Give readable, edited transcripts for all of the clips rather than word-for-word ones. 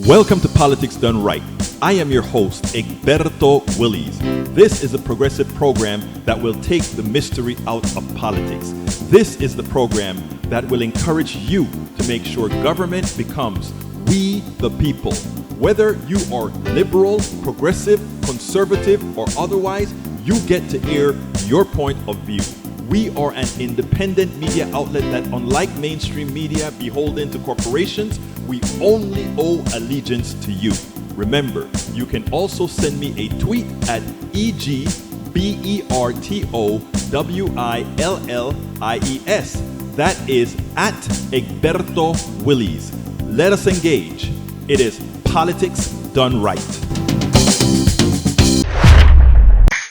Welcome to Politics Done Right. I am your host, Egberto Willies. This is a progressive program that will take the mystery out of politics. This is the program that will encourage you to make sure government becomes we the people. Whether you are liberal, progressive, conservative, or otherwise, you get to air your point of view. We are an independent media outlet that, unlike mainstream media beholden to corporations, we only owe allegiance to you. Remember, you can also send me a tweet at EGBERTOWILLIES. That is at Egberto Willies. Let us engage. It is Politics Done Right.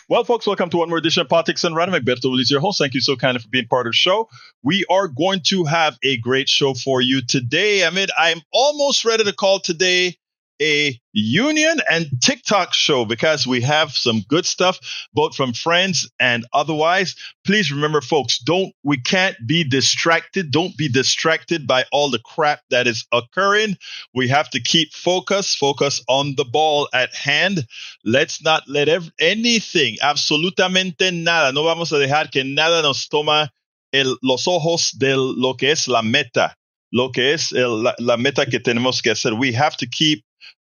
Well, folks, welcome to one more edition of Politics and Random. Egberto Willies, your host. Thank you so kindly for being part of the show. We are going to have a great show for you today. I'm almost ready to call today a union and TikTok show because we have some good stuff, both from friends and otherwise. Please remember, folks, we can't be distracted. Don't be distracted by all the crap that is occurring. We have to keep focus on the ball at hand. Let's not let anything, absolutamente nada, no vamos a dejar que nada nos toma los ojos de lo que es la meta, lo que es la meta que tenemos que hacer. We have to keep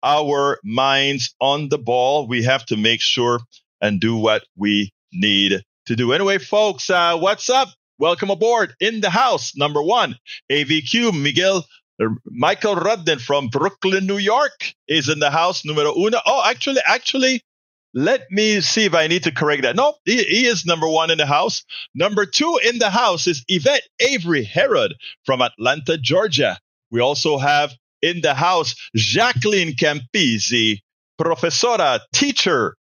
our minds on the ball. We have to make sure and do what we need to do. Anyway, folks, what's up? Welcome aboard. In the house, number one, AVQ, Michael Rudden from Brooklyn, New York is in the house. Numero uno. Oh, actually, let me see if I need to correct that. No, he is number one in the house. Number two in the house is Evette Avery Herod from Atlanta, Georgia. We also have in the house, Jacqueline Campisi, professora, teacher,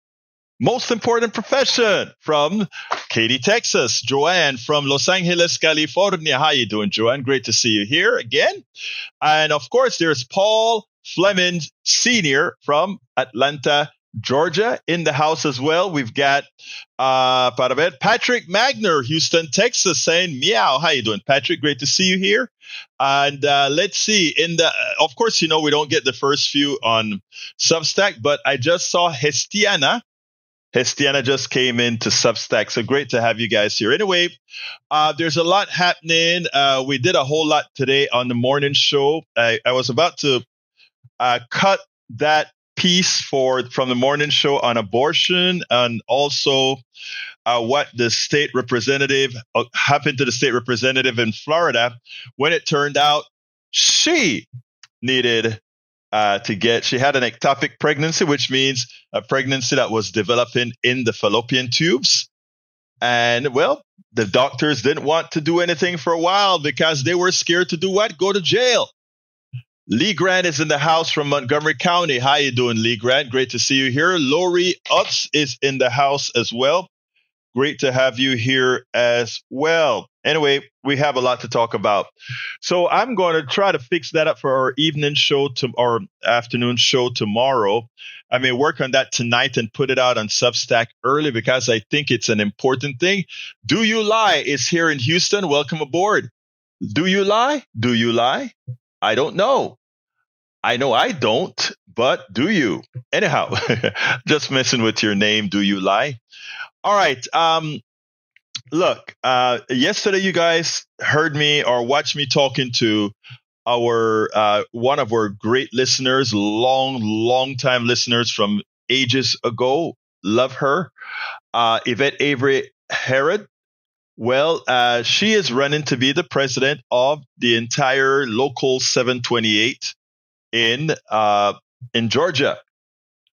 most important profession from Katy, Texas. Joanne from Los Angeles, California. How you doing, Joanne? Great to see you here again. And of course, there's Paul Fleming Sr. from Atlanta, Georgia in the house as well. We've got Patrick Magner, Houston, Texas, saying meow. How you doing, Patrick? Great to see you here. And let's see. Of course, we don't get the first few on Substack, but I just saw Hestiana. Hestiana just came into Substack, so great to have you guys here. Anyway, there's a lot happening. We did a whole lot today on the morning show. I was about to cut that piece from the morning show on abortion and also what the state representative happened to the state representative in Florida when it turned out she needed she had an ectopic pregnancy, which means a pregnancy that was developing in the fallopian tubes. And well, the doctors didn't want to do anything for a while because they were scared to do what? Go to jail. Lee Grant is in the house from Montgomery County. How you doing, Lee Grant? Great to see you here. Lori Utz is in the house as well. Great to have you here as well. Anyway, we have a lot to talk about. So I'm going to try to fix that up for our evening show or afternoon show tomorrow. I may work on that tonight and put it out on Substack early because I think it's an important thing. Do You Lie is here in Houston. Welcome aboard. Do you lie? Do you lie? I don't know. I know I don't, but do you? Anyhow, just messing with your name. Do you lie? All right. Look, yesterday you guys heard me or watched me talking to our one of our great listeners, long time listeners from ages ago. Love her, Evette Avery Herod. Well, she is running to be the president of the entire local 728 in Georgia.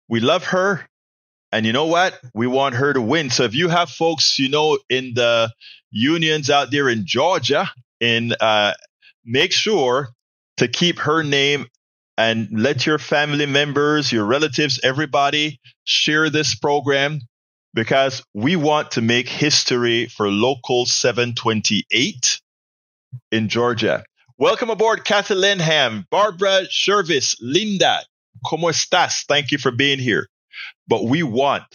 We love her. And you know what? We want her to win. So if you have folks, in the unions out there in Georgia, make sure to keep her name and let your family members, your relatives, everybody share this program. Because we want to make history for Local 728 in Georgia. Welcome aboard, Kathy Lenham, Barbara Shervis, Linda, ¿cómo estás? Thank you for being here. But we want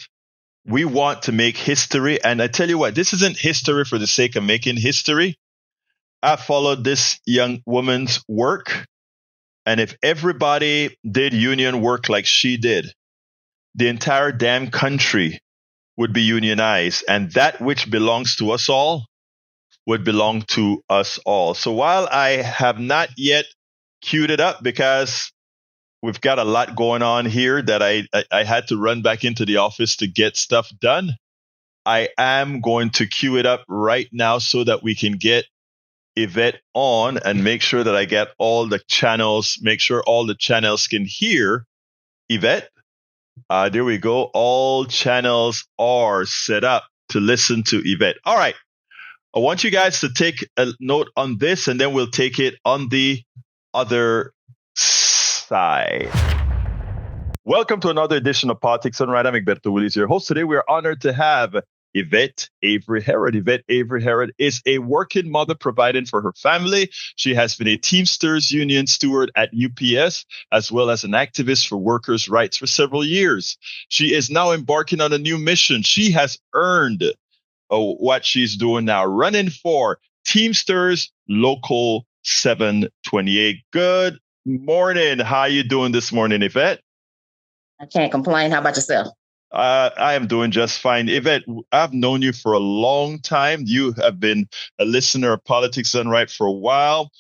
to make history. And I tell you what, this isn't history for the sake of making history. I followed this young woman's work. And if everybody did union work like she did, the entire damn country would be unionized, and that which belongs to us all would belong to us all. So while I have not yet queued it up because we've got a lot going on here that I had to run back into the office to get stuff done, I am going to queue it up right now so that we can get Evette on and make sure that I get all the channels, make sure all the channels can hear Evette. There we go. All channels are set up to listen to Evette. All right. I want you guys to take a note on this, and then we'll take it on the other side. Welcome to another edition of Politics Done Right. I'm Egberto, Willies, your host. Today, we are honored to have Evette Avery Herod. Evette Avery Herod is a working mother providing for her family. She has been a Teamsters union steward at UPS, as well as an activist for workers' rights for several years. She is now embarking on a new mission. She has earned what she's doing now, running for Teamsters Local 728. Good morning. How you doing this morning, Evette? I can't complain. How about yourself? I am doing just fine. Evette, I've known you for a long time. You have been a listener of Politics Done Right for a while.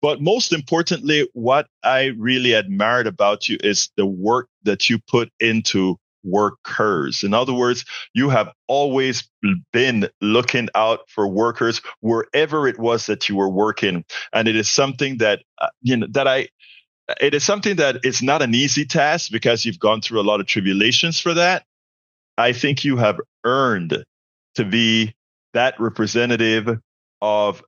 But most importantly, what I really admired about you is the work that you put into workers. In other words, you have always been looking out for workers wherever it was that you were working. And it is something that, it is something that is not an easy task because you've gone through a lot of tribulations for that. I think you have earned to be that representative of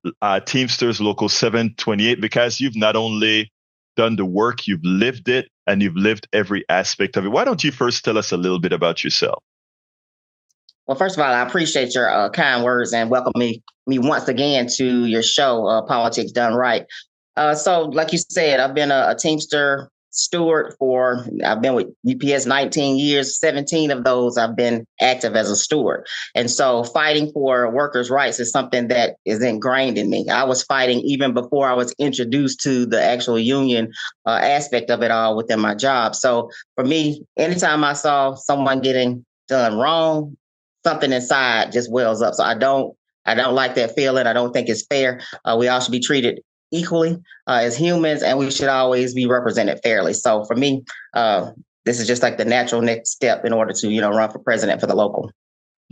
Teamsters Local 728 because you've not only done the work, you've lived it, and you've lived every aspect of it. Why don't you first tell us a little bit about yourself? Well, first of all, I appreciate your kind words and welcome me once again to your show, Politics Done Right. So like you said, I've been a Teamster steward I've been with UPS 19 years, 17 of those I've been active as a steward. And so fighting for workers' rights is something that is ingrained in me. I was fighting even before I was introduced to the actual union aspect of it all within my job. So for me, anytime I saw someone getting done wrong, something inside just wells up. So I don't like that feeling. I don't think it's fair. We all should be treated equally as humans, and we should always be represented fairly. So for me, this is just like the natural next step in order to, run for president for the local.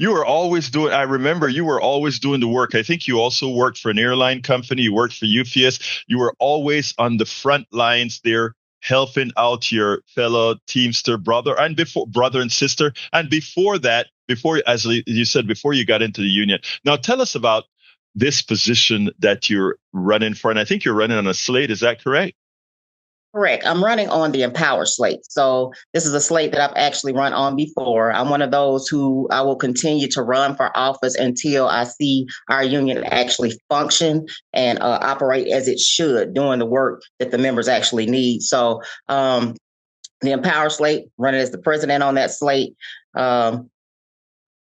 I remember you were always doing the work. I think you also worked for an airline company. You worked for UPS. You were always on the front lines there, helping out your fellow Teamster brother and sister. And before that, as you said, before you got into the union. Now tell us about this position that you're running for. And I think you're running on a slate. Is that correct? Correct. I'm running on the Empower slate. So this is a slate that I've actually run on before. I'm one of those who I will continue to run for office until I see our union actually function and operate as it should, doing the work that the members actually need. So the Empower slate, running as the president on that slate.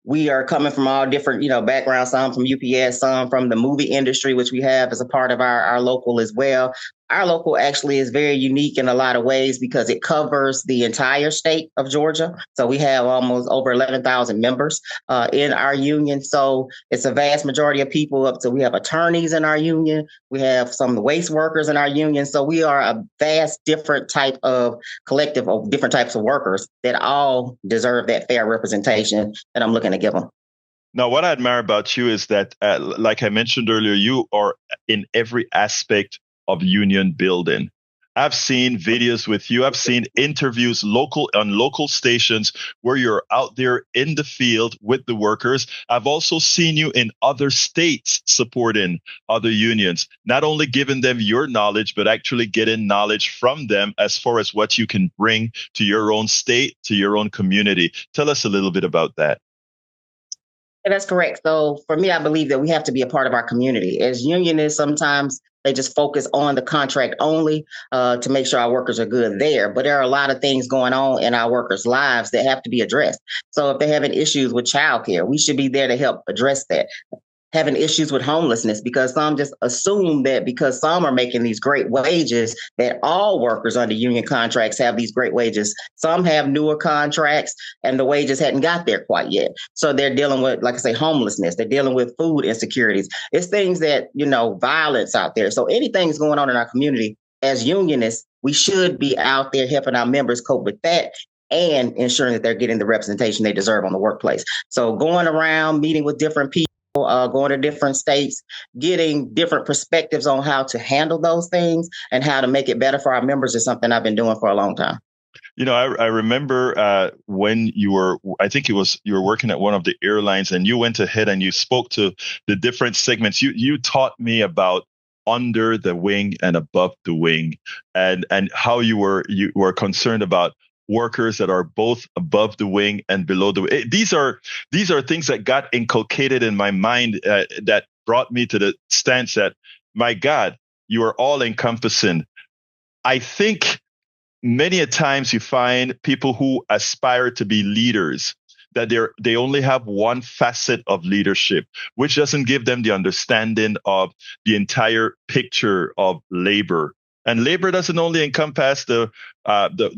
We are coming from all different, backgrounds, some from UPS, some from the movie industry, which we have as a part of our local as well. Our local actually is very unique in a lot of ways because it covers the entire state of Georgia. So we have almost over 11,000 members in our union. So it's a vast majority of people. So we have attorneys in our union. We have some of the waste workers in our union. So we are a vast different type of collective of different types of workers that all deserve that fair representation that I'm looking to give them. Now, what I admire about you is that, like I mentioned earlier, you are in every aspect of union building. I've seen videos with you. I've seen interviews on local stations where you're out there in the field with the workers. I've also seen you in other states supporting other unions, not only giving them your knowledge, but actually getting knowledge from them as far as what you can bring to your own state, to your own community. Tell us a little bit about that. That's correct. So for me, I believe that we have to be a part of our community. As unionists, sometimes they just focus on the contract only to make sure our workers are good there. But there are a lot of things going on in our workers' lives that have to be addressed. So if they're having issues with childcare, we should be there to help address that. having issues with homelessness because some just assume that because some are making these great wages, that all workers under union contracts have these great wages. Some have newer contracts and the wages hadn't got there quite yet. So they're dealing with, like I say, homelessness. They're dealing with food insecurities. It's things that, violence out there. So anything's going on in our community as unionists, we should be out there helping our members cope with that and ensuring that they're getting the representation they deserve on the workplace. So going around, meeting with different people, going to different states, getting different perspectives on how to handle those things and how to make it better for our members is something I've been doing for a long time. I remember when you were working at one of the airlines and you went ahead and you spoke to the different segments. You taught me about under the wing and above the wing and how you were concerned about workers that are both above the wing and below the wing. These are things that got inculcated in my mind that brought me to the stance that, my God, you are all encompassing. I think many a times you find people who aspire to be leaders that they only have one facet of leadership, which doesn't give them the understanding of the entire picture of labor. And labor doesn't only encompass the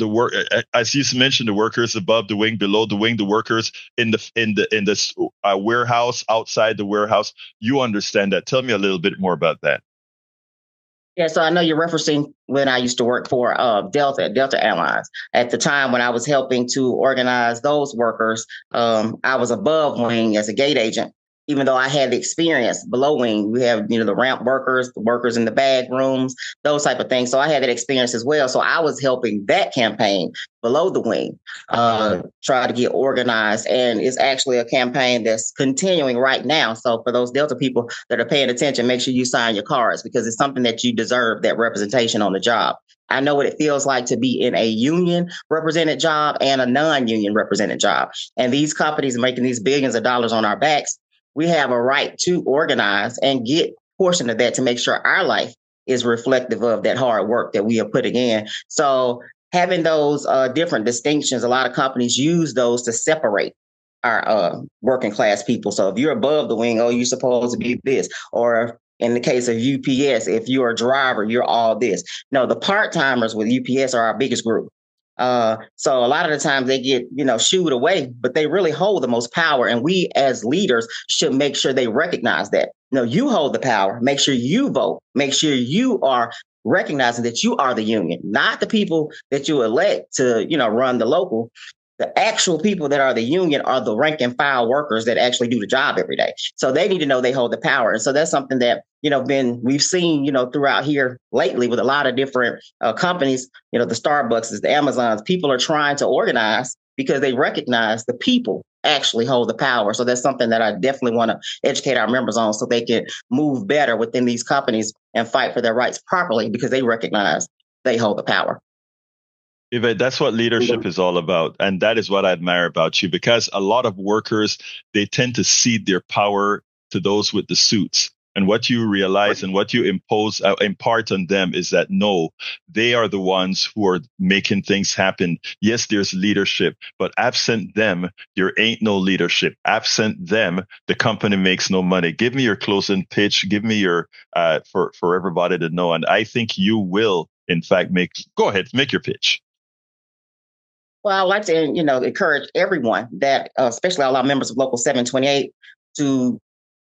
work, as you mentioned, the workers above the wing, below the wing, the workers in the warehouse, outside the warehouse. You understand that. Tell me a little bit more about that. Yeah, so I know you're referencing when I used to work for Delta Airlines. At the time when I was helping to organize those workers, I was above wing as a gate agent. Even though I had the experience below wing, we have, the ramp workers, the workers in the bag rooms, those type of things. So I had that experience as well. So I was helping that campaign below the wing, try to get organized. And it's actually a campaign that's continuing right now. So for those Delta people that are paying attention, make sure you sign your cards because it's something that you deserve, that representation on the job. I know what it feels like to be in a union represented job and a non-union represented job. And these companies making these billions of dollars on our backs, we have a right to organize and get a portion of that to make sure our life is reflective of that hard work that we are putting in. So having those different distinctions, a lot of companies use those to separate our working class people. So if you're above the wing, you're supposed to be this. Or in the case of UPS, if you're a driver, you're all this. No, the part-timers with UPS are our biggest group. So a lot of the times they get, shooed away, but they really hold the most power. And we as leaders should make sure they recognize that. No, you hold the power. Make sure you vote. Make sure you are recognizing that you are the union, not the people that you elect to, run the local. The actual people that are the union are the rank and file workers that actually do the job every day. So they need to know they hold the power. And so that's something that, we've seen, throughout here lately with a lot of different companies, the Starbucks, the Amazons, people are trying to organize because they recognize the people actually hold the power. So that's something that I definitely want to educate our members on so they can move better within these companies and fight for their rights properly because they recognize they hold the power. Evette, that's what leadership is all about. And that is what I admire about you, because a lot of workers, they tend to cede their power to those with the suits. And what you realize and what you impart on them is that, no, they are the ones who are making things happen. Yes, there's leadership, but absent them, there ain't no leadership. Absent them, the company makes no money. Give me your closing pitch. Give me your, for everybody to know. And I think you will, in fact, go ahead, make your pitch. Well, I'd like to, encourage everyone that, especially all our members of Local 728, to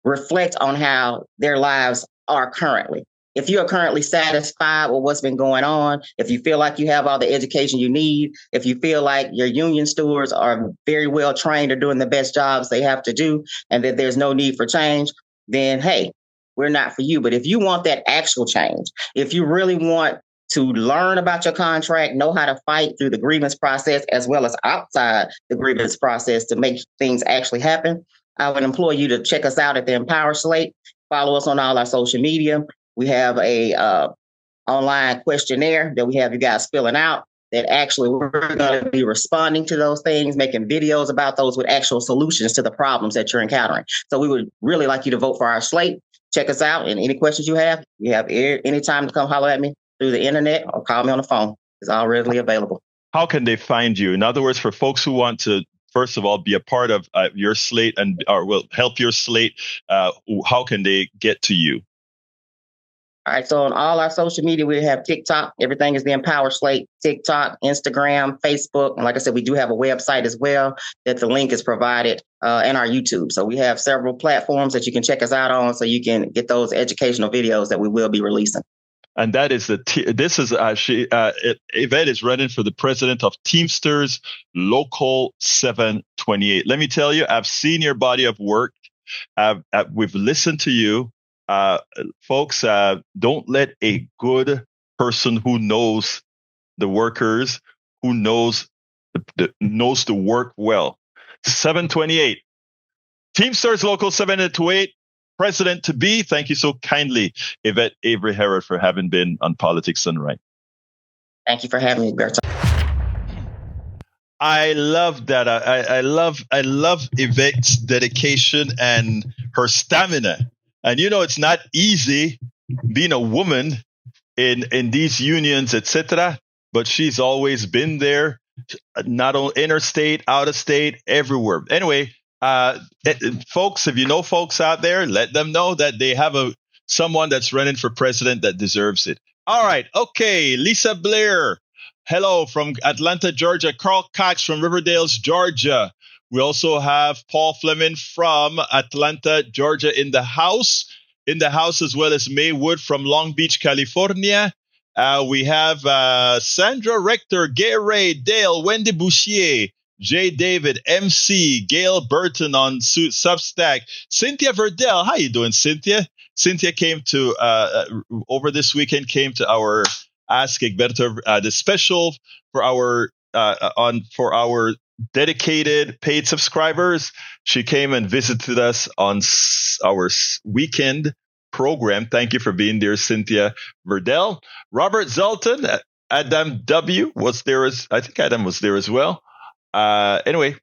reflect on how their lives are currently. If you are currently satisfied with what's been going on, if you feel like you have all the education you need, if you feel like your union stewards are very well trained or doing the best jobs they have to do, and that there's no need for change, then, hey, we're not for you. But if you want that actual change, if you really want to learn about your contract, know how to fight through the grievance process as well as outside the grievance process to make things actually happen, I would implore you to check us out at the Empower Slate. Follow us on all our social media. We have a online questionnaire that we have you guys filling out that actually we're going to be responding to those things, making videos about those with actual solutions to the problems that you're encountering. So we would really like you to vote for our slate. Check us out. And any questions you have any time to come holler at me through the internet or call me on the phone. It's all readily available. How can they find you? In other words, for folks who want to first of all, be a part of your slate or will help your slate, how can they get to you? All right, so on all our social media, we have TikTok. Everything is the Empower Slate, TikTok, Instagram, Facebook. And like I said, we do have a website as well that the link is provided, and our YouTube. So we have several platforms that you can check us out on so you can get those educational videos that we will be releasing. And that is Evette is running for the president of Teamsters Local 728. Let me tell you, I've seen your body of work. We've listened to you. Folks, don't let a good person who knows the workers, who knows the work well. 728. Teamsters Local 728. President to be. Thank you so kindly, Evette Avery Herod, for having been on Politics Done Right. Thank you for having me, Egberto. I love that. I love Evette's dedication and her stamina. And it's not easy being a woman in these unions, etc. But she's always been there, not only interstate, out of state, everywhere. Anyway, folks, if you know folks out there, let them know that they have someone that's running for president that deserves it. All right. Okay. Lisa Blair. Hello from Atlanta, Georgia. Carl Cox from Riverdale, Georgia. We also have Paul Fleming from Atlanta, Georgia in the house. In the house, as well as May Wood from Long Beach, California. We have Sandra Rector, Gay Ray, Dale, Wendy Bouchier, Jay David, MC, Gail Burton on Substack, Cynthia Verdell. How you doing, Cynthia? Cynthia came to over this weekend. Came to our Ask Egberto, the special for our dedicated paid subscribers. She came and visited us on our weekend program. Thank you for being there, Cynthia Verdell. Robert Zoltan, Adam W. was there I think Adam was there as well. Anyway,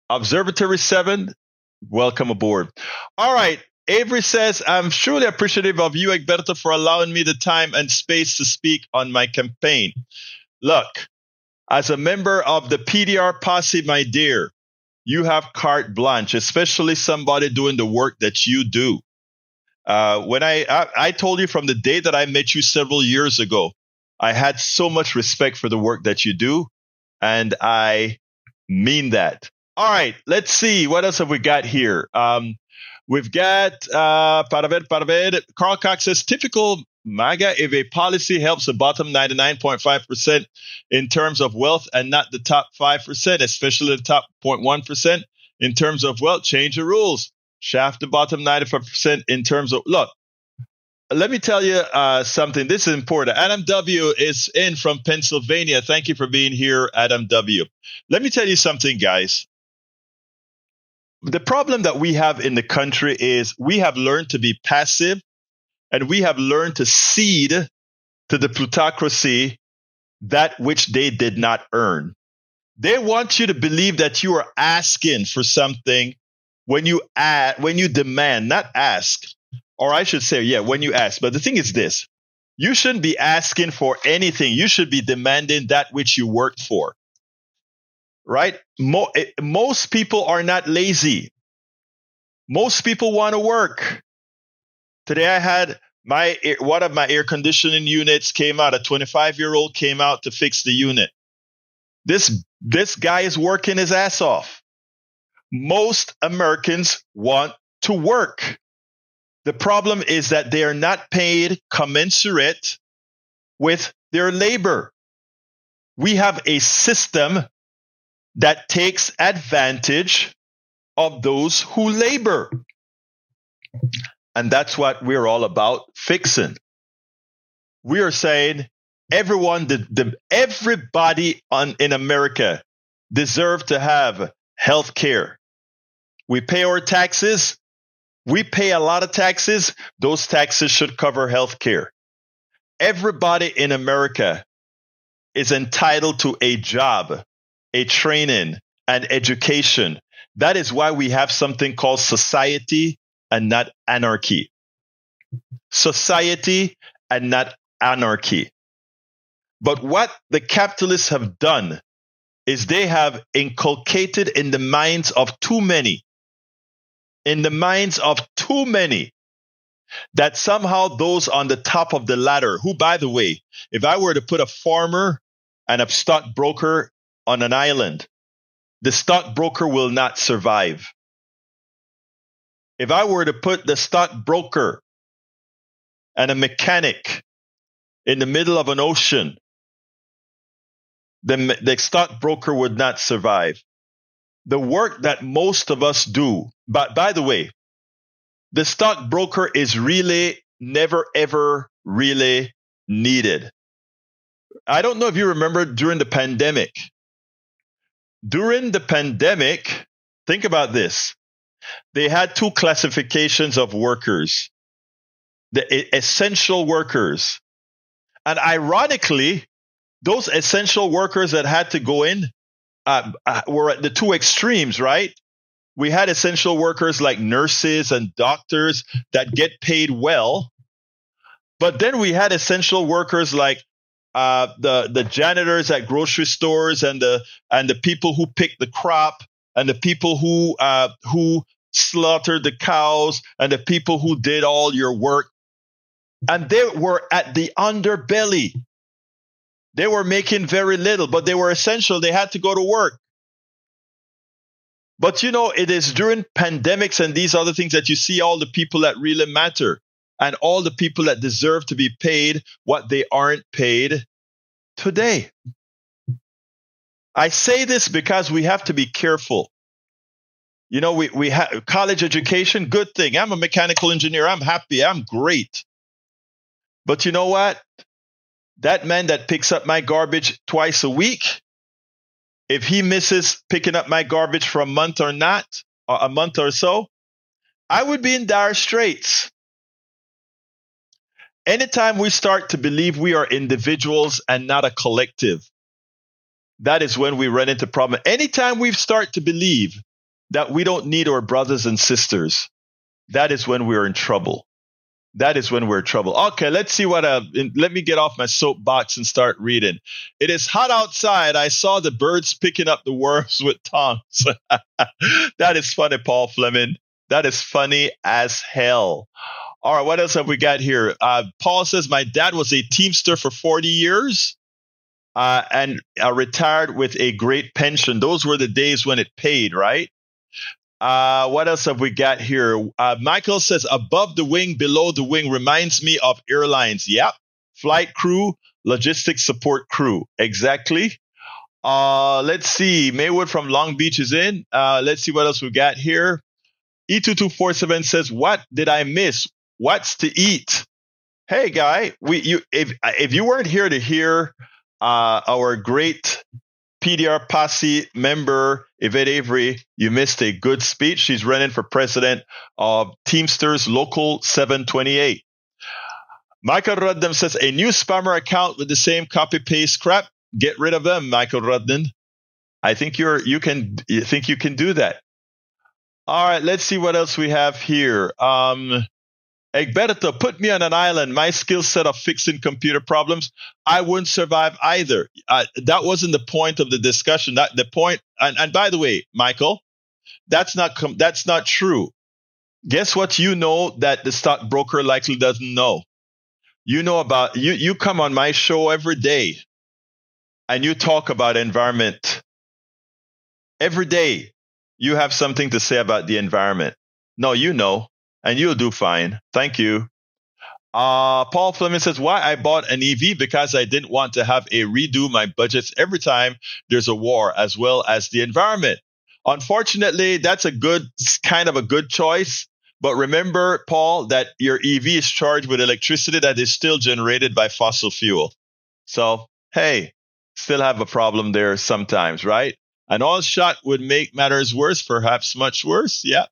Observatory 7, welcome aboard. All right. Avery says, I'm surely appreciative of you, Egberto, for allowing me the time and space to speak on my campaign. Look, as a member of the PDR posse, my dear, you have carte blanche, especially somebody doing the work that you do. When I told you from the day that I met you several years ago, I had so much respect for the work that you do, and I mean that. All right, let's see. What else have we got here? We've got Carl Cox says, typical MAGA, if a policy helps the bottom 99.5% in terms of wealth and not the top 5%, especially the top 0.1% in terms of wealth, change the rules. Shaft the bottom 95% in terms of, look, let me tell you something. This is important. Adam W. is in from Pennsylvania. Thank you for being here, Adam W. Let me tell you something, guys. The problem that we have in the country is we have learned to be passive, and we have learned to cede to the plutocracy that which they did not earn. They want you to believe that you are asking for something when you demand, not ask. Or I should say, when you ask. But the thing is this. You shouldn't be asking for anything. You should be demanding that which you worked for. Right? Most people are not lazy. Most people want to work. Today I had one of my air conditioning units came out. A 25-year-old came out to fix the unit. This guy is working his ass off. Most Americans want to work. The problem is that they are not paid commensurate with their labor. We have a system that takes advantage of those who labor. And that's what we're all about fixing. We are saying everybody in America deserves to have health care. We pay our taxes. We pay a lot of taxes. Those taxes should cover health care. Everybody in America is entitled to a job, a training, and education. That is why we have something called society and not anarchy. Society and not anarchy. But what the capitalists have done is they have inculcated in the minds of too many, that somehow those on the top of the ladder, who, by the way, if I were to put a farmer and a stockbroker on an island, the stockbroker will not survive. If I were to put the stockbroker and a mechanic in the middle of an ocean, the stockbroker would not survive. The work that most of us do, but by the way, the stockbroker is really never, ever really needed. I don't know if you remember during the pandemic. During the pandemic, think about this. They had two classifications of workers. The essential workers. And ironically, those essential workers that had to go in were at the two extremes, right? We had essential workers like nurses and doctors that get paid well. But then we had essential workers like the janitors at grocery stores and the people who pick the crop and the people who slaughtered the cows and the people who did all your work. And they were at the underbelly. They were making very little, but they were essential. They had to go to work. But it is during pandemics and these other things that you see all the people that really matter and all the people that deserve to be paid what they aren't paid today. I say this because we have to be careful. We have college education, good thing. I'm a mechanical engineer. I'm happy. I'm great. But you know what? That man that picks up my garbage twice a week, if he misses picking up my garbage for a month or so, I would be in dire straits. Anytime we start to believe we are individuals and not a collective, that is when we run into problems. Anytime we start to believe that we don't need our brothers and sisters, that is when we're in trouble. Okay, let's see let me get off my soapbox and start reading. It is hot outside. I saw the birds picking up the worms with tongs. That is funny, Paul Fleming. That is funny as hell. All right, what else have we got here? Paul says, my dad was a Teamster for 40 years and retired with a great pension. Those were the days when it paid, right? What else have we got here? Michael says, above the wing, below the wing reminds me of airlines. Yep. Flight crew, logistics support crew. Exactly. Let's see. Maywood from Long Beach is in. Let's see what else we got here. E2247 says, what did I miss? What's to eat? Hey, guy, if you weren't here to hear our great PDR Posse member, Evette Avery, you missed a good speech. She's running for president of Teamsters Local 728. Michael Rudden says, a new spammer account with the same copy-paste crap. Get rid of them, Michael Rudden. I think you can do that. All right, let's see what else we have here. Egberto, put me on an island. My skill set of fixing computer problems, I wouldn't survive either. That wasn't the point of the discussion. The point, and by the way, Michael, that's not true. Guess what? You know that the stockbroker likely doesn't know. You know about you come on my show every day, and you talk about environment. Every day, you have something to say about the environment. No, you know. And you'll do fine. Thank you. Paul Fleming says, why I bought an EV? Because I didn't want to have a redo my budgets every time there's a war, as well as the environment. Unfortunately, that's kind of a good choice. But remember, Paul, that your EV is charged with electricity that is still generated by fossil fuel. So, hey, still have a problem there sometimes, right? An oil shot would make matters worse, perhaps much worse. Yep.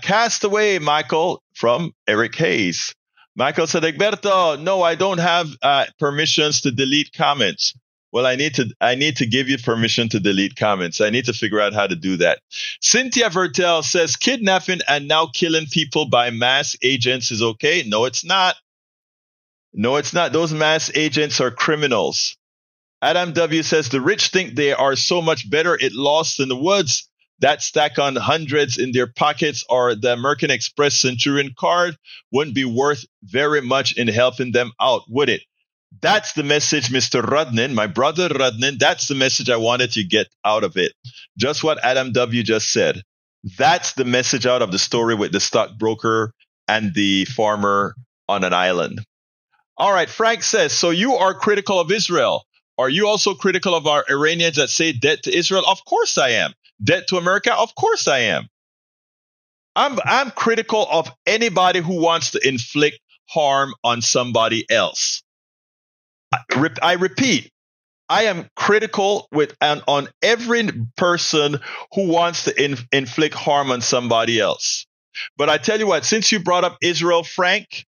Cast away, Michael, from Eric Hayes. Michael said, Egberto, no, I don't have permissions to delete comments. Well, I need to give you permission to delete comments. I need to figure out how to do that. Cynthia Vertel says, kidnapping and now killing people by mass agents is okay. No, it's not. Those mass agents are criminals. Adam W. says, the rich think they are so much better it lost in the woods. That stack on hundreds in their pockets or the American Express Centurion card wouldn't be worth very much in helping them out, would it? That's the message, Mr. Rudnin, my brother Rudnin. That's the message I wanted to get out of it. Just what Adam W. just said. That's the message out of the story with the stockbroker and the farmer on an island. All right, Frank says, so you are critical of Israel. Are you also critical of our Iranians that say debt to Israel? Of course I am. Debt to America? Of course I am. I'm critical of anybody who wants to inflict harm on somebody else. I repeat, I am critical on every person who wants to inflict harm on somebody else. But I tell you what, since you brought up Israel, Frank,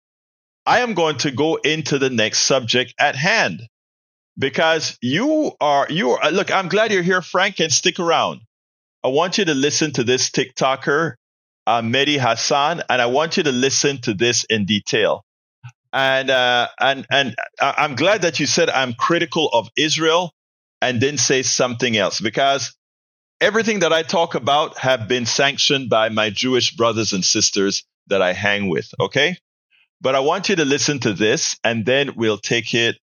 I am going to go into the next subject at hand. Because you are look, I'm glad you're here, Frank, and stick around. I want you to listen to this TikToker, Mehdi Hasan, and I want you to listen to this in detail. And I'm glad that you said I'm critical of Israel and didn't say something else, because everything that I talk about have been sanctioned by my Jewish brothers and sisters that I hang with, okay? But I want you to listen to this, and then we'll take it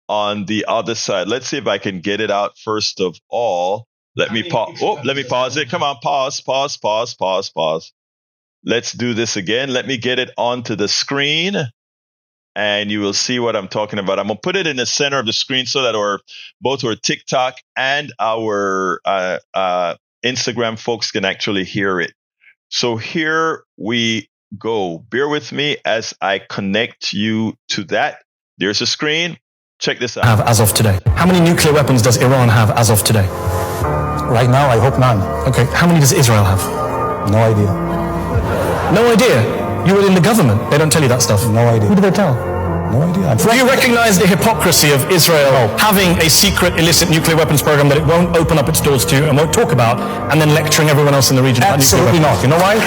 on the other side. Let's see if I can get it out first of all. Let me pause it. Come on, pause. Let's do this again. Let me get it onto the screen, and you will see what I'm talking about. I'm going to put it in the center of the screen so that both our TikTok and our Instagram folks can actually hear it. So here we go. Bear with me as I connect you to that. There's a screen. Check this out. Have as of today. How many nuclear weapons does Iran have as of today? Right now, I hope none. Okay, how many does Israel have? No idea. No idea? You were in the government. They don't tell you that stuff. No idea. Who do they tell? No idea. Do you recognize the hypocrisy of Israel having a secret illicit nuclear weapons program that it won't open up its doors to and won't talk about, and then lecturing everyone else in the region about nuclear weapons? Absolutely not. You know why?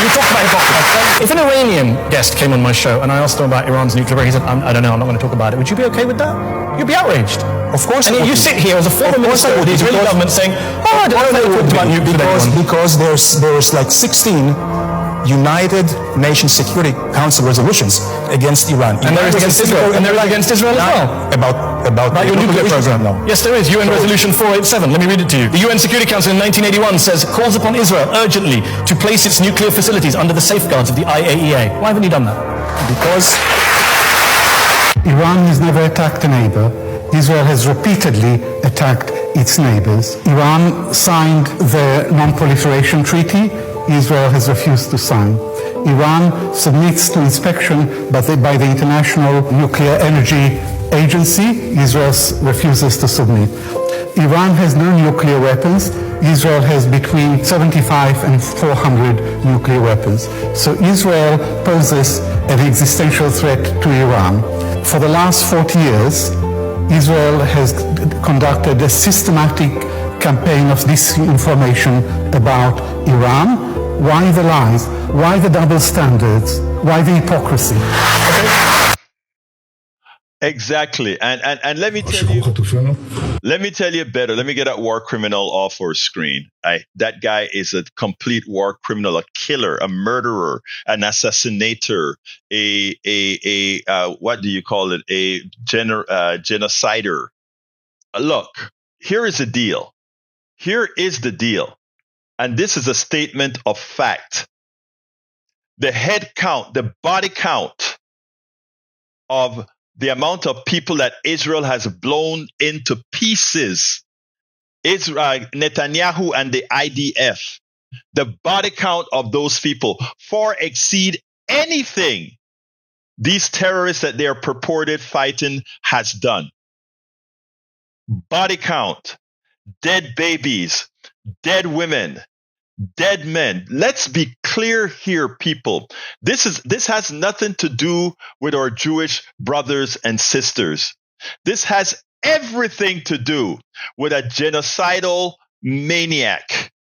You talk about hypocrisy. If an Iranian guest came on my show and I asked him about Iran's nuclear program, he said, I don't know, I'm not going to talk about it. Would you be okay with that? You'd be outraged. Of course. And you sit here as a former minister of the Israeli government saying, I don't know about nuclear because there's like 16 United Nations Security Council resolutions against Iran. And there is against Israel. And they're against Israel as well. About your nuclear program. No. Yes, there is. UN Resolution 487. Let me read it to you. The UN Security Council in 1981 calls upon Israel urgently to place its nuclear facilities under the safeguards of the IAEA. Why haven't you done that? Because Iran has never attacked a neighbor. Israel has repeatedly attacked its neighbors. Iran signed the Non-Proliferation Treaty. Israel has refused to sign. Iran submits to inspection by the International Nuclear Energy Agency. Israel refuses to submit. Iran has no nuclear weapons. Israel has between 75 and 400 nuclear weapons. So Israel poses an existential threat to Iran. For the last 40 years, Israel has conducted a systematic campaign of disinformation about Iran. Why the lies? Why the double standards? Why the hypocrisy? Exactly. And let me tell you better. Let me get that war criminal off our screen. That guy is a complete war criminal, a killer, a murderer, an assassinator, what do you call it? A genocider. Look, here is the deal. And this is a statement of fact. The head count, the body count of the amount of people that Israel has blown into pieces, Netanyahu and the IDF, the body count of those people far exceed anything these terrorists that they are purported fighting has done. Body count, dead babies, dead women, dead men. Let's be clear here, people. This has nothing to do with our Jewish brothers and sisters. This has everything to do with a genocidal maniac,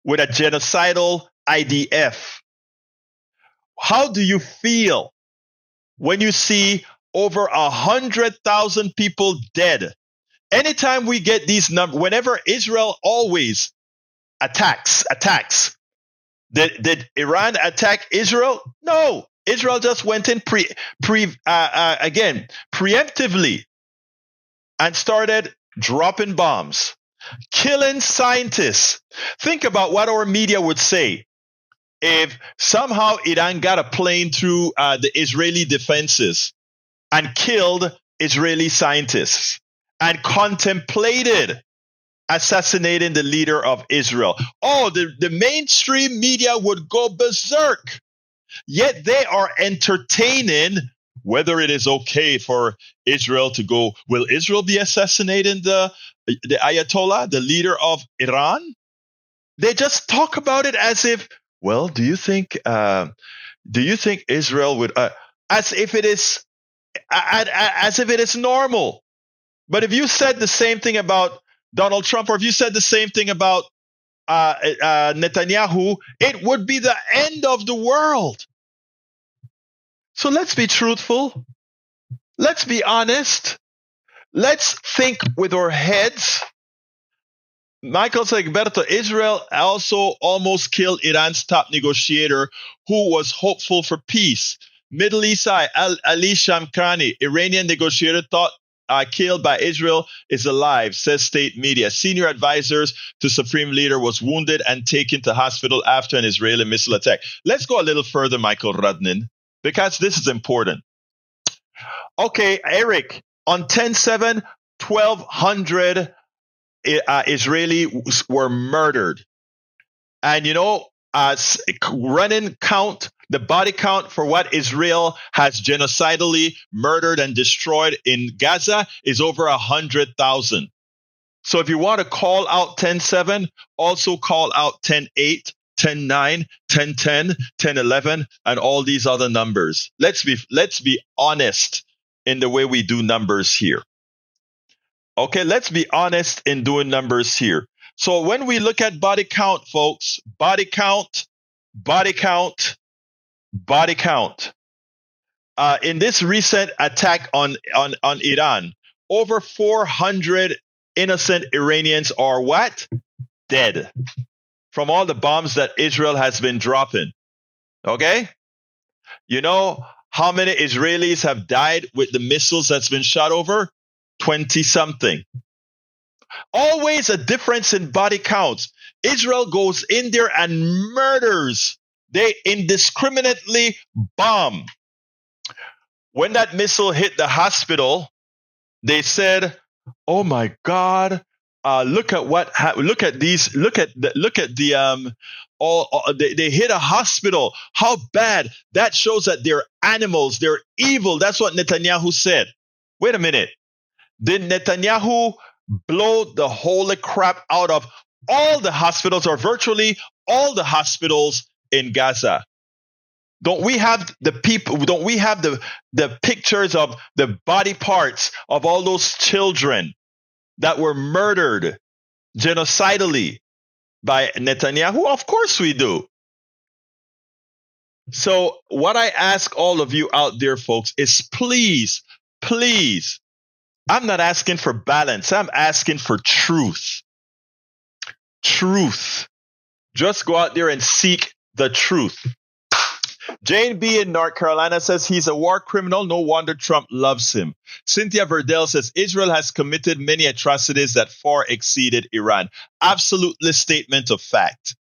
with a genocidal IDF. How do you feel when you see over 100,000 people dead. Anytime we get these numbers, whenever Israel always attacks. Did Iran attack Israel? No. Israel just went in preemptively and started dropping bombs, killing scientists. Think about what our media would say if somehow Iran got a plane through the Israeli defenses and killed Israeli scientists and contemplated assassinating the leader of Israel. Oh, the mainstream media would go berserk. Yet they are entertaining whether it is okay for Israel to go. Will Israel be assassinating the Ayatollah, the leader of Iran? They just talk about it as if, well, do you think Israel would, as if it is normal? But if you said the same thing about Donald Trump, or if you said the same thing about Netanyahu, it would be the end of the world. So let's be truthful. Let's be honest. Let's think with our heads. Michael said, Egberto, Israel also almost killed Iran's top negotiator who was hopeful for peace. Middle East Eye, Ali Shamkhani, Iranian negotiator thought killed by Israel, is alive, says state media. Senior advisors to Supreme Leader was wounded and taken to hospital after an Israeli missile attack. Let's go a little further, Michael Rudnin, because this is important. Okay, Eric, on 10/7, 1,200 Israelis were murdered. And running count, the body count for what Israel has genocidally murdered and destroyed in Gaza is over 100,000. So if you want to call out 10/7, also call out 10/8, 10/9, 10/10, 10/11, and all these other numbers. Let's be honest in the way we do numbers here. Okay, let's be honest in doing numbers here. So when we look at body count, folks, body count. In this recent attack on Iran, over 400 innocent Iranians are what? Dead from all the bombs that Israel has been dropping. Okay? You know how many Israelis have died with the missiles that's been shot over? 20-something. Always a difference in body counts. Israel goes in there and murders. They indiscriminately bomb. When that missile hit the hospital, they said, "Oh my God! Look at these! They hit a hospital. How bad! That shows that they're animals. They're evil." That's what Netanyahu said. Wait a minute. Did Netanyahu blow the holy crap out of all the hospitals, or virtually all the hospitals in Gaza? Don't we have the people? Don't we have the pictures of the body parts of all those children that were murdered genocidally by Netanyahu? Of course we do. So what I ask all of you out there, folks, is please, I'm not asking for balance. I'm asking for truth. Truth. Just go out there and seek the truth. Jane B. in North Carolina says he's a war criminal. No wonder Trump loves him. Cynthia Verdell says Israel has committed many atrocities that far exceeded Iran. Absolutely statement of fact.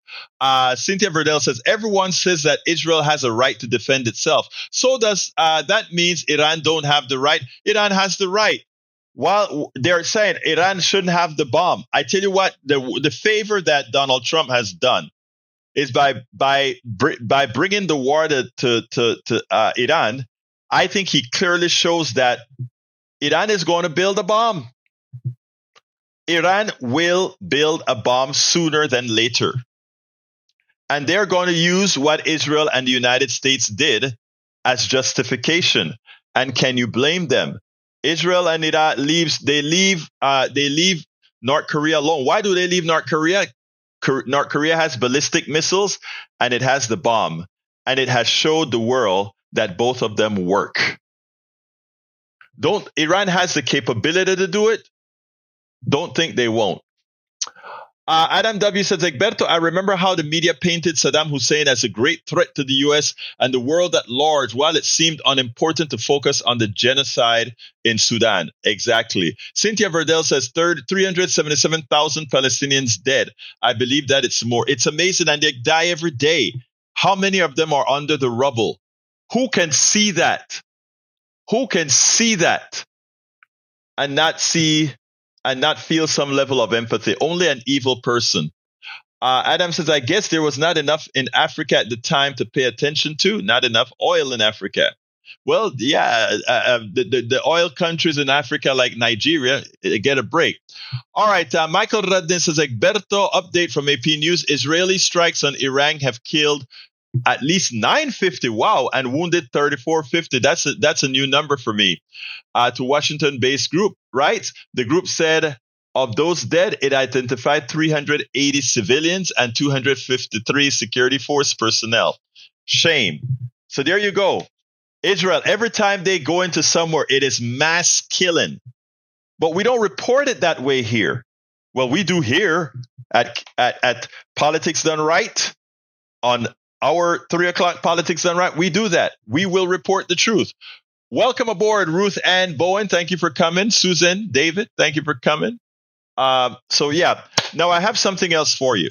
Cynthia Verdell says everyone says that Israel has a right to defend itself. So does that means Iran don't have the right? Iran has the right. While they're saying Iran shouldn't have the bomb, I tell you what, the favor that Donald Trump has done is by bringing the war to Iran. I think he clearly shows that Iran is going to build a bomb. Iran will build a bomb sooner than later, and they're going to use what Israel and the United States did as justification. And can you blame them? Israel and Iran leave North Korea alone. Why do they leave North Korea? North Korea has ballistic missiles and it has the bomb, and it has showed the world that both of them work. Iran has the capability to do it. Don't think they won't. Adam W. says, Egberto, I remember how the media painted Saddam Hussein as a great threat to the U.S. and the world at large, while it seemed unimportant to focus on the genocide in Sudan. Exactly. Cynthia Verdell says, 377,000 Palestinians dead. I believe that it's more. It's amazing, and they die every day. How many of them are under the rubble? Who can see that? Who can see that and not feel some level of empathy? Only an evil person. Adam says, I guess there was not enough in Africa at the time to pay attention to. Not enough oil in Africa. Well, yeah, the oil countries in Africa like Nigeria get a break. All right, Michael Radin says, Egberto, update from AP News. Israeli strikes on Iran have killed at least 950, wow, and wounded 3450. That's a new number for me. To Washington-based group, right? The group said of those dead, it identified 380 civilians and 253 security force personnel. Shame. So there you go. Israel, every time they go into somewhere, it is mass killing. But we don't report it that way here. Well, we do here at Politics Done Right on our 3 o'clock Politics Done Right. We do that. We will report the truth. Welcome aboard, Ruth Ann Bowen. Thank you for coming. Susan, David, thank you for coming. So yeah, now I have something else for you.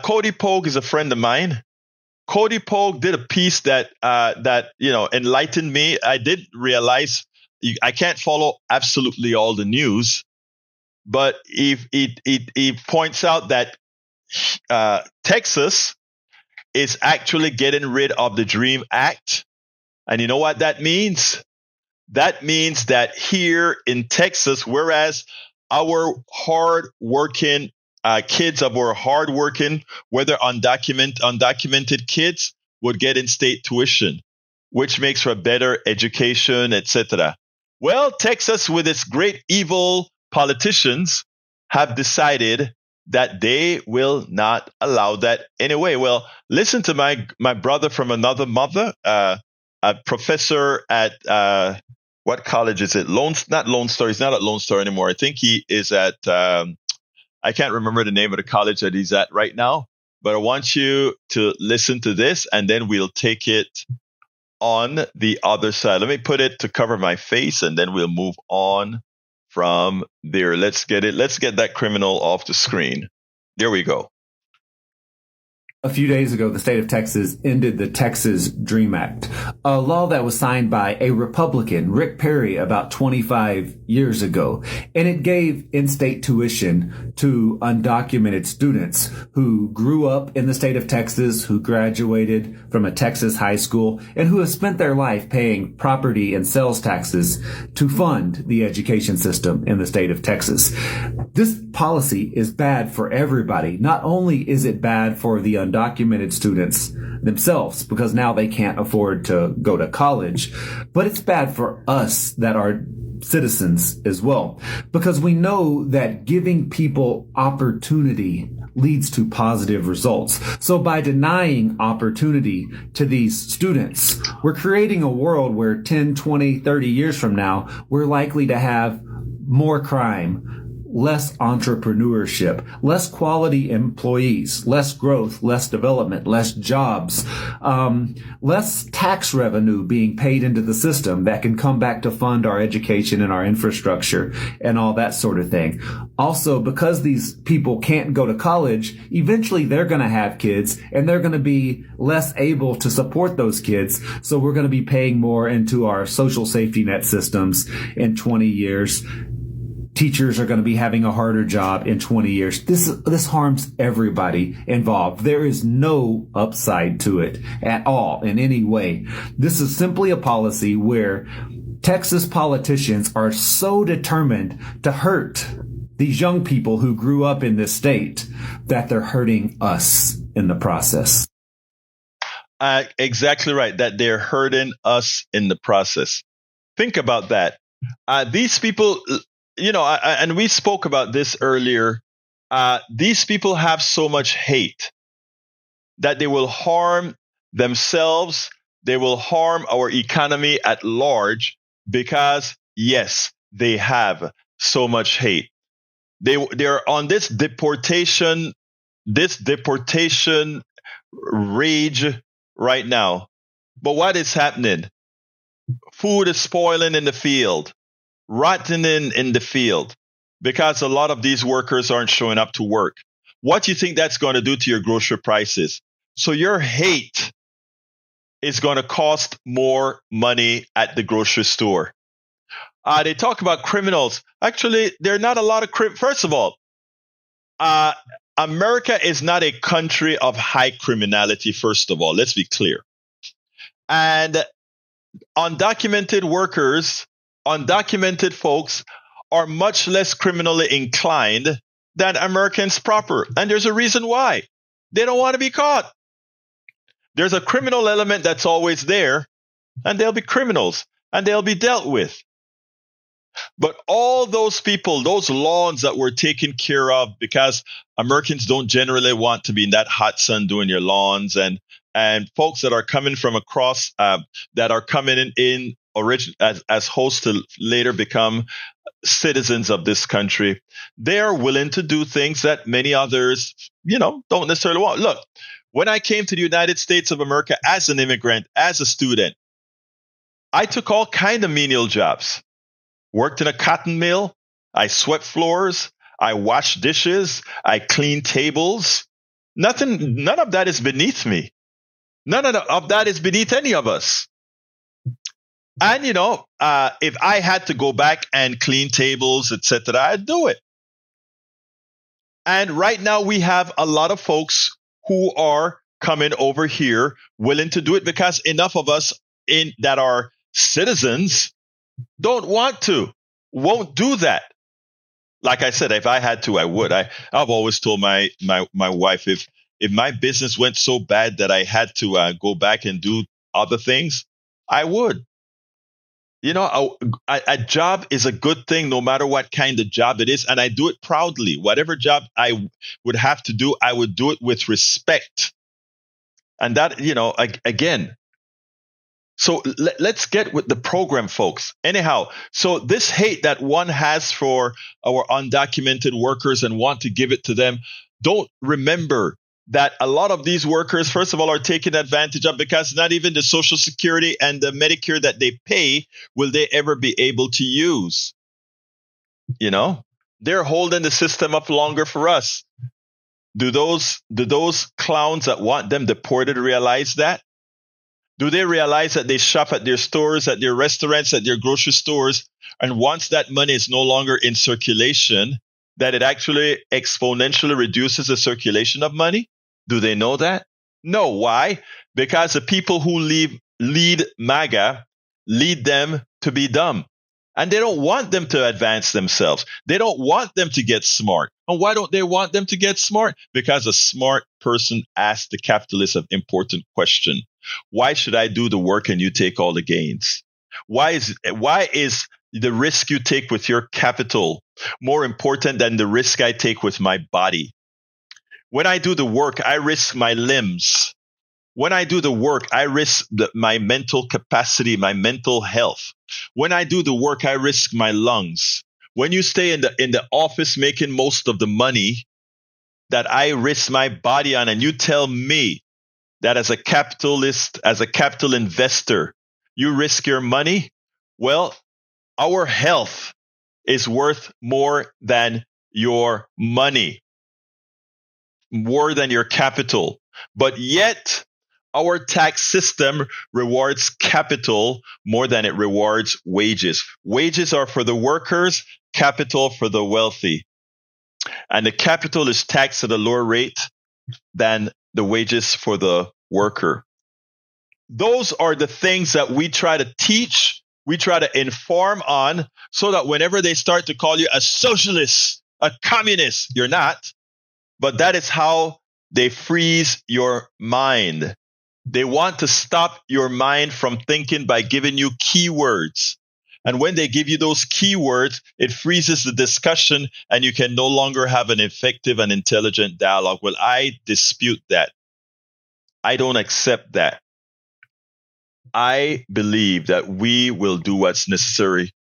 Cody Pogue is a friend of mine. Cody Pogue did a piece that enlightened me. I did realize I can't follow absolutely all the news, but he points out that Texas is actually getting rid of the DREAM Act. And you know what that means? That means that here in Texas, whereas our hard-working kids of our hard-working, whether undocumented kids, would get in-state tuition, which makes for a better education, etc. Well, Texas, with its great evil politicians, have decided that they will not allow that anyway. Well, listen to my brother from another mother, a professor at what college is it? Not Lone Star. He's not at Lone Star anymore. I think he is at I can't remember the name of the college that he's at right now. But I want you to listen to this, and then we'll take it on the other side. Let me put it to cover my face, and then we'll move on from there. Let's get that criminal off the screen. There we go. A few days ago, the state of Texas ended the Texas DREAM Act, a law that was signed by a Republican, Rick Perry, about 25 years ago. And it gave in-state tuition to undocumented students who grew up in the state of Texas, who graduated from a Texas high school, and who have spent their life paying property and sales taxes to fund the education system in the state of Texas. This policy is bad for everybody. Not only is it bad for the undocumented students themselves, because now they can't afford to go to college, but it's bad for us that are citizens as well, because we know that giving people opportunity leads to positive results. So by denying opportunity to these students, we're creating a world where 10, 20, 30 years from now, we're likely to have more crime, less entrepreneurship, less quality employees, less growth, less development, less jobs, less tax revenue being paid into the system that can come back to fund our education and our infrastructure and all that sort of thing. Also, because these people can't go to college, eventually they're going to have kids and they're going to be less able to support those kids. So we're going to be paying more into our social safety net systems in 20 years. Teachers are going to be having a harder job in 20 years. This harms everybody involved. There is no upside to it at all in any way. This is simply a policy where Texas politicians are so determined to hurt these young people who grew up in this state that they're hurting us in the process. Exactly right, that they're hurting us in the process. Think about that. These people, and we spoke about this earlier. These people have so much hate that they will harm themselves. They will harm our economy at large Because, yes, they have so much hate. They're on this deportation rage right now. But what is happening? Food is spoiling in the field, rotting in the field, because a lot of these workers aren't showing up to work. What do you think that's going to do to your grocery prices? So your hate is going to cost more money at the grocery store. They talk about criminals. Actually, there are not a lot of First of all, America is not a country of high criminality, first of all. Let's be clear. And undocumented workers, undocumented folks are much less criminally inclined than Americans proper. And there's a reason why. They don't want to be caught. There's a criminal element that's always there, and they'll be criminals, and they'll be dealt with. But all those people, those lawns that were taken care of, because Americans don't generally want to be in that hot sun doing your lawns, and folks that are coming from across, that are coming in as hosts to later become citizens of this country, they are willing to do things that many others, don't necessarily want. Look, when I came to the United States of America as an immigrant, as a student, I took all kind of menial jobs. Worked in a cotton mill. I swept floors. I washed dishes. I cleaned tables. None of that is beneath me. None of that is beneath any of us. And, if I had to go back and clean tables, etc., I'd do it. And right now we have a lot of folks who are coming over here willing to do it, because enough of us that are citizens don't want to, won't do that. Like I said, if I had to, I would. I've always told my wife, if my business went so bad that I had to go back and do other things, I would. A job is a good thing, no matter what kind of job it is, and I do it proudly. Whatever job I would have to do, I would do it with respect. And that, again. So let's get with the program, folks. Anyhow, so this hate that one has for our undocumented workers and want to give it to them, don't remember that a lot of these workers, first of all, are taken advantage of, because not even the Social Security and the Medicare that they pay will they ever be able to use. They're holding the system up longer for us. Do those clowns that want them deported realize that? Do they realize that they shop at their stores, at their restaurants, at their grocery stores, and once that money is no longer in circulation, that it actually exponentially reduces the circulation of money? Do they know that? No. Why? Because the people who lead MAGA lead them to be dumb. And they don't want them to advance themselves. They don't want them to get smart. And why don't they want them to get smart? Because a smart person asks the capitalist an important question. Why should I do the work and you take all the gains? Why is the risk you take with your capital more important than the risk I take with my body? When I do the work, I risk my limbs. When I do the work, I risk my mental capacity, my mental health. When I do the work, I risk my lungs. When you stay in the office making most of the money that I risk my body on, and you tell me that as a capitalist, as a capital investor, you risk your money, well, our health is worth more than your money, more than your capital. But yet, our tax system rewards capital more than it rewards wages. Wages are for the workers, capital for the wealthy. And the capital is taxed at a lower rate than the wages for the worker. Those are the things that we try to teach, we try to inform on, so that whenever they start to call you a socialist, a communist, you're not. But that is how they freeze your mind. They want to stop your mind from thinking by giving you keywords. And when they give you those keywords, it freezes the discussion and you can no longer have an effective and intelligent dialogue. Well, I dispute that. I don't accept that. I believe that we will do what's necessary.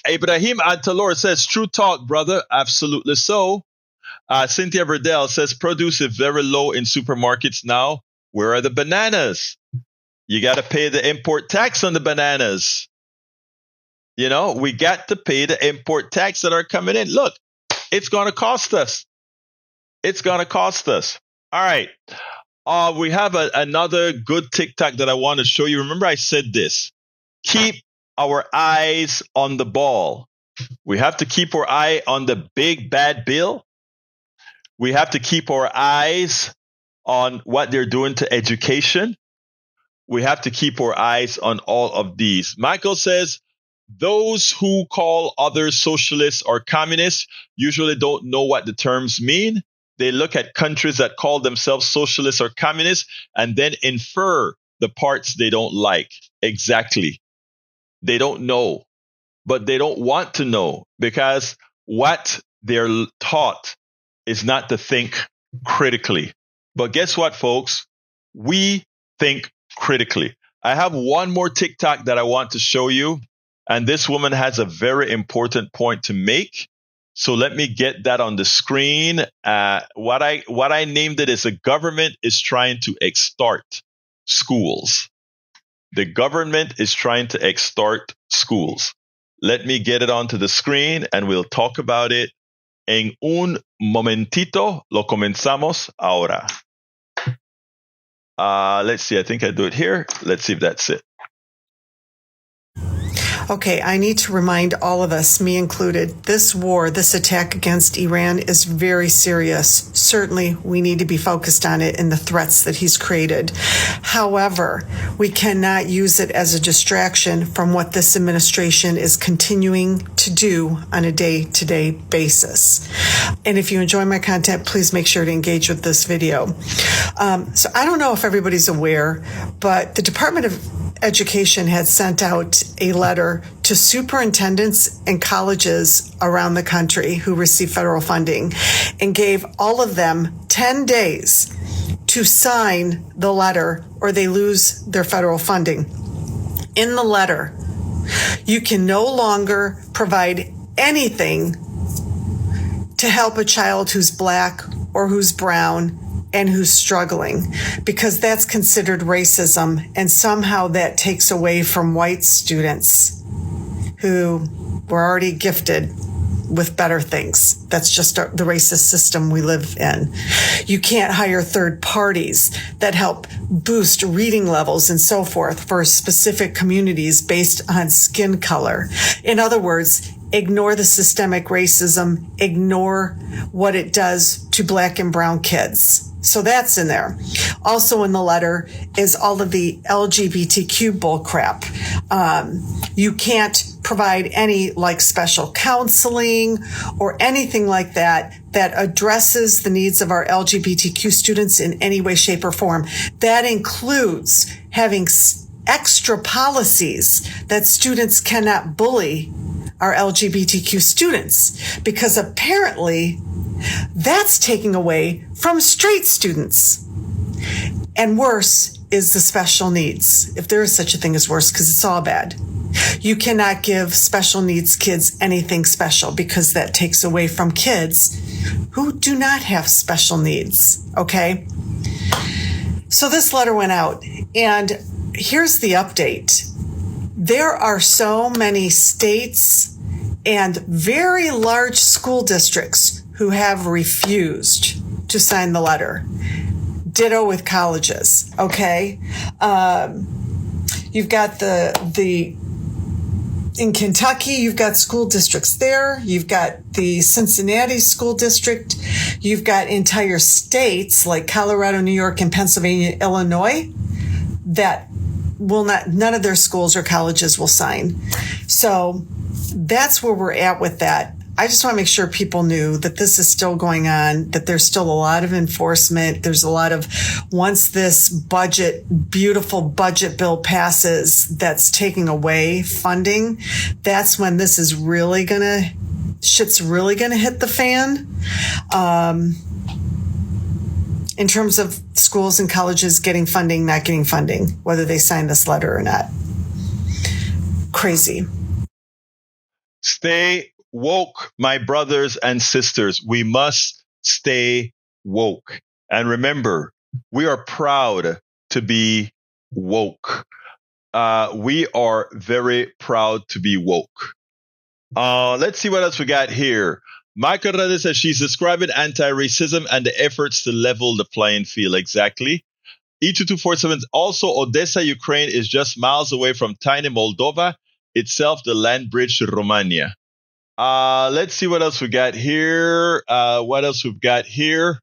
Ibrahim Antalor says, true talk, brother. Absolutely so. Cynthia Verdell says, produce is very low in supermarkets now. Where are the bananas? You got to pay the import tax on the bananas. You know, we got to pay the import tax that are coming in. Look, it's going to cost us. It's going to cost us. All right. We have another good TikTok that I want to show you. Remember, I said this. Keep our eyes on the ball. We have to keep our eye on the big bad bill. We have to keep our eyes on what they're doing to education. We have to keep our eyes on all of these. Michael says, those who call others socialists or communists usually don't know what the terms mean. They look at countries that call themselves socialists or communists and then infer the parts they don't like. Exactly. They don't know, but they don't want to know because what they're taught is not to think critically. But guess what, folks? We think critically. I have one more TikTok that I want to show you, and this woman has a very important point to make. So let me get that on the screen. What I named it is the government is trying to extort schools. The government is trying to extort schools. Let me get it onto the screen and we'll talk about it. En un momentito, lo comenzamos ahora. Let's see. I think I do it here. Let's see if that's it. Okay, I need to remind all of us, me included, this war, this attack against Iran is very serious. Certainly, we need to be focused on it and the threats that he's created. However, we cannot use it as a distraction from what this administration is continuing to do on a day-to-day basis. And if you enjoy my content, please make sure to engage with this video. So I don't know if everybody's aware, but the Department of Education had sent out a letter to superintendents and colleges around the country who receive federal funding and gave all of them 10 days to sign the letter or they lose their federal funding. In the letter, you can no longer provide anything to help a child who's Black or who's brown and who's struggling, because that's considered racism, and somehow that takes away from white students who were already gifted with better things. That's just the racist system we live in. You can't hire third parties that help boost reading levels and so forth for specific communities based on skin color. In other words, ignore the systemic racism, ignore what it does to Black and brown kids. So that's in there. Also in the letter is all of the LGBTQ bullcrap. You can't provide any like special counseling or anything like that that addresses the needs of our LGBTQ students in any way, shape, or form. That includes having extra policies that students cannot bully our LGBTQ students, because apparently that's taking away from straight students. And worse is the special needs, if there is such a thing as worse, because it's all bad. You cannot give special needs kids anything special because that takes away from kids who do not have special needs, okay? So this letter went out, and here's the update. There are so many states and very large school districts who have refused to sign the letter. Ditto with colleges, okay? You've got in Kentucky, you've got school districts there. You've got the Cincinnati school district. You've got entire states like Colorado, New York, and Pennsylvania, Illinois that will not, none of their schools or colleges will sign. So that's where we're at with that. I just want to make sure people knew that this is still going on, that there's still a lot of enforcement. There's a lot of, once this beautiful budget bill passes that's taking away funding, that's when this is really shit's really gonna hit the fan. in terms of schools and colleges getting funding, not getting funding, whether they sign this letter or not. Crazy. Stay woke, my brothers and sisters. We must stay woke. And remember, we are proud to be woke. We are very proud to be woke. Let's see what else we got here. Michael Rada says she's describing anti-racism and the efforts to level the playing field. Exactly. E2247, also Odessa, Ukraine is just miles away from tiny Moldova, itself the land bridge to Romania. Let's see what else we got here. What else we've got here?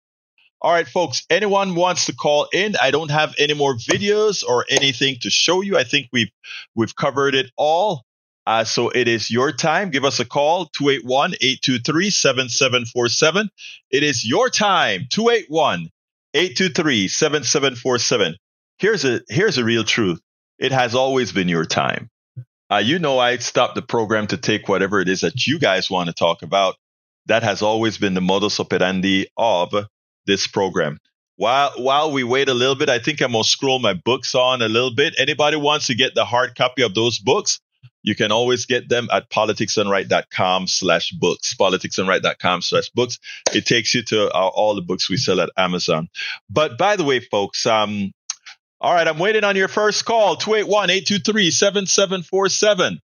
All right, folks, anyone wants to call in? I don't have any more videos or anything to show you. I think we've covered it all. So it is your time. Give us a call, 281-823-7747. It is your time, 281-823-7747. Here's a real truth. It has always been your time. I stopped the program to take whatever it is that you guys want to talk about. That has always been the modus operandi of this program. While we wait a little bit, I think I'm going to scroll my books on a little bit. Anybody wants to get the hard copy of those books? You can always get them at politicsdoneright.com/books, politicsdoneright.com/books. It takes you to all the books we sell at Amazon. But by the way, folks, all right, I'm waiting on your first call, 281-823-7747.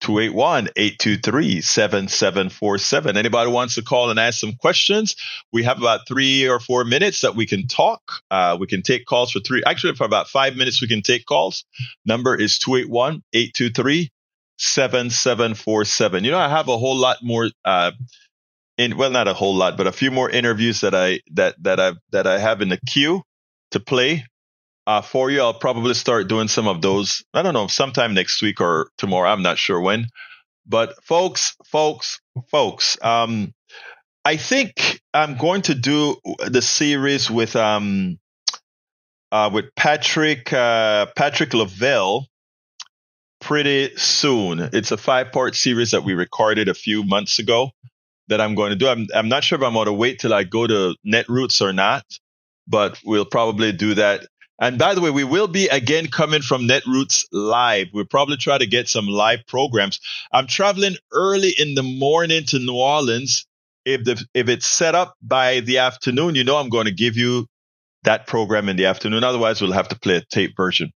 281-823-7747. Anybody wants to call and ask some questions? We have about 3 or 4 minutes that we can talk. We can take calls for about 5 minutes we can take calls. Number is 281-823-7747. I have a whole lot more not a whole lot, but a few more interviews that I have in the queue to play. For you. I'll probably start doing some of those, I don't know, sometime next week or tomorrow. I'm not sure when. But folks, I think I'm going to do the series with Patrick Lavelle pretty soon. It's a 5-part series that we recorded a few months ago that I'm going to do. I'm not sure if I'm going to wait till I go to Netroots or not, but we'll probably do that. And by the way, we will be again coming from Netroots live. We'll probably try to get some live programs. I'm traveling early in the morning to New Orleans. If it's set up by the afternoon, I'm going to give you that program in the afternoon. Otherwise, we'll have to play a tape version.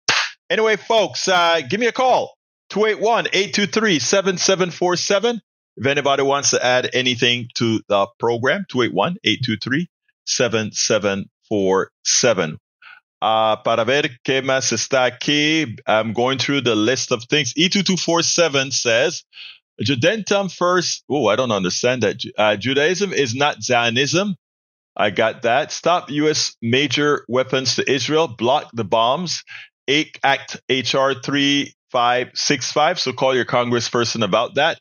Anyway, folks, give me a call, 281-823-7747. If anybody wants to add anything to the program, 281-823-7747. Para ver qué más está aquí. I'm going through the list of things. E2247 says, Judentum first. Oh, I don't understand that. Judaism is not Zionism. I got that. Stop U.S. major weapons to Israel. Block the bombs. Act HR 3565. So call your congressperson about that.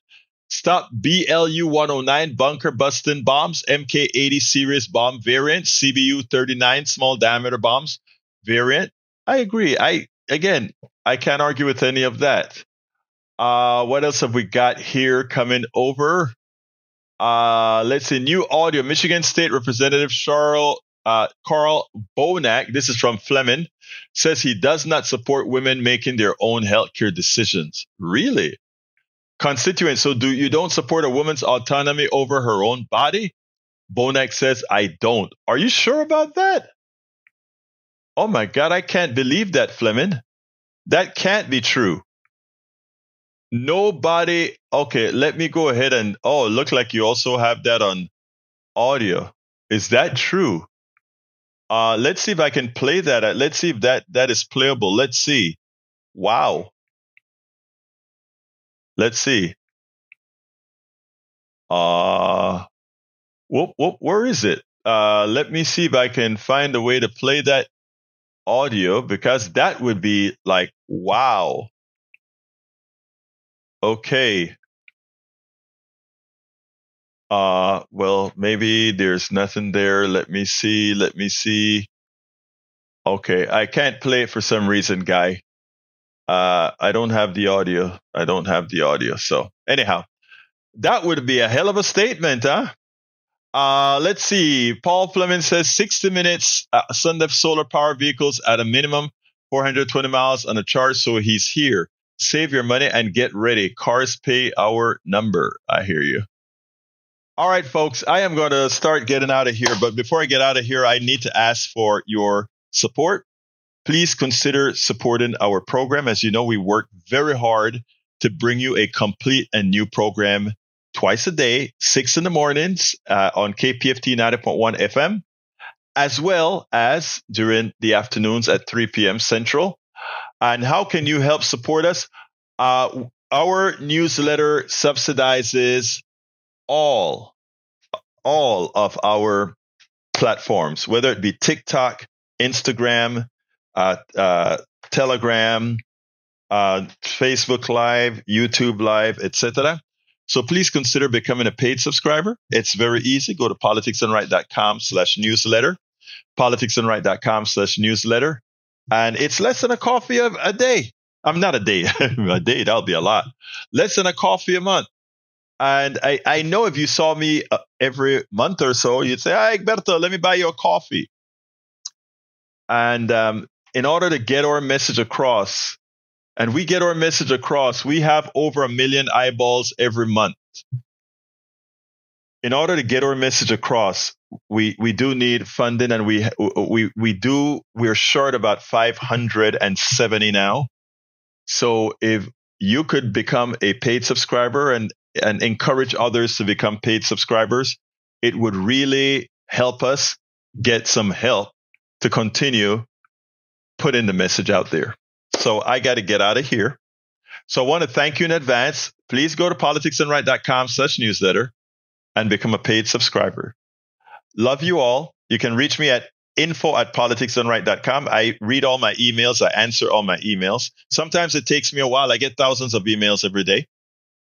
Stop BLU 109 bunker busting bombs. MK 80 series bomb variant. CBU 39 small diameter bombs variant. I agree. I can't argue with any of that. What else have we got here coming over? Let's see. New audio. Michigan State Representative Carl Bonak, this is from Fleming, says he does not support women making their own healthcare decisions. Really? Constituent, so you don't support a woman's autonomy over her own body? Bonak says, I don't. Are you sure about that? Oh my God, I can't believe that, Fleming. That can't be true. Nobody. Okay, let me go ahead and, look like you also have that on audio. Is that true? Let's see if I can play that. Let's see if that is playable. Let's see. Wow. Let's see. Where is it? Let me see if I can find a way to play that audio, because that would be like, wow. Okay. Well, maybe there's nothing there. Let me see. Okay, I can't play it for some reason, guy. I don't have the audio. So anyhow, that would be a hell of a statement, huh? Let's see. Paul Fleming says 60 minutes Sundef solar power vehicles at a minimum 420 miles on a charge. So he's here. Save your money and get ready. Cars pay our number. I hear you. All right, folks, I am going to start getting out of here. But before I get out of here, I need to ask for your support. Please consider supporting our program. As you know, we work very hard to bring you a complete and new program twice a day, 6 in the mornings on KPFT 90.1 FM, as well as during the afternoons at 3 p.m. Central. And how can you help support us? Our newsletter subsidizes all of our platforms, whether it be TikTok, Instagram, Telegram, Facebook Live, YouTube Live, etc. So please consider becoming a paid subscriber. It's very easy. Go to politicsdoneright.com/newsletter, politicsdoneright.com/newsletter. And it's less than a coffee a day. I'm not a day. A day, that'll be a lot. Less than a coffee a month. And I know if you saw me every month or so, you'd say, "Hi, Egberto, let me buy you a coffee." And in order to get our message across, and we get our message across, we have over 1 million eyeballs every month. In order to get our message across, we do need funding, and we're short about 570 now. So if you could become a paid subscriber and encourage others to become paid subscribers, it would really help us get some help to continue putting the message out there. So I got to get out of here. So I want to thank you in advance. Please go to politicsdoneright.com/newsletter and become a paid subscriber. Love you all. You can reach me at info@politicsdoneright.com. I read all my emails. I answer all my emails. Sometimes it takes me a while. I get thousands of emails every day.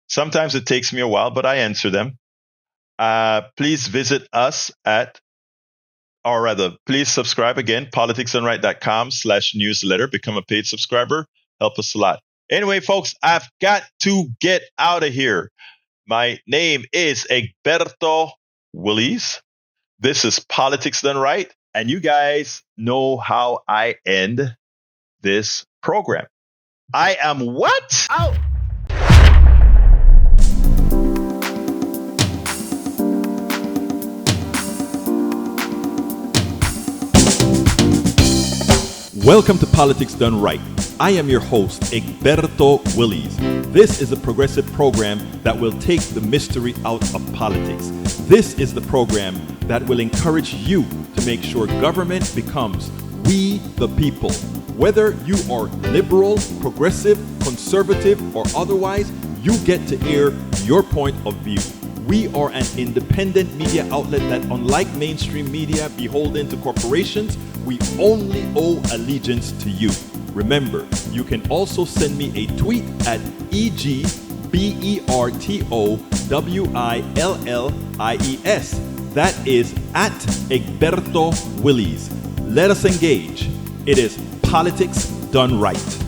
Sometimes it takes me a while, but I answer them. Please visit us please subscribe again, politicsdoneright.com/newsletter. Become a paid subscriber. Help us a lot. Anyway, folks, I've got to get out of here. My name is Egberto Willies. This is Politics Done Right. And you guys know how I end this program. I am what? Out. Welcome to Politics Done Right. I am your host, Egberto Willies. This is a progressive program that will take the mystery out of politics. This is the program that will encourage you to make sure government becomes we the people. Whether you are liberal, progressive, conservative, or otherwise, you get to air your point of view. We are an independent media outlet that, unlike mainstream media beholden to corporations, we only owe allegiance to you. Remember, you can also send me a tweet at EGBERTOWILLIES. That is at Egberto Willies. Let us engage. It is Politics Done Right.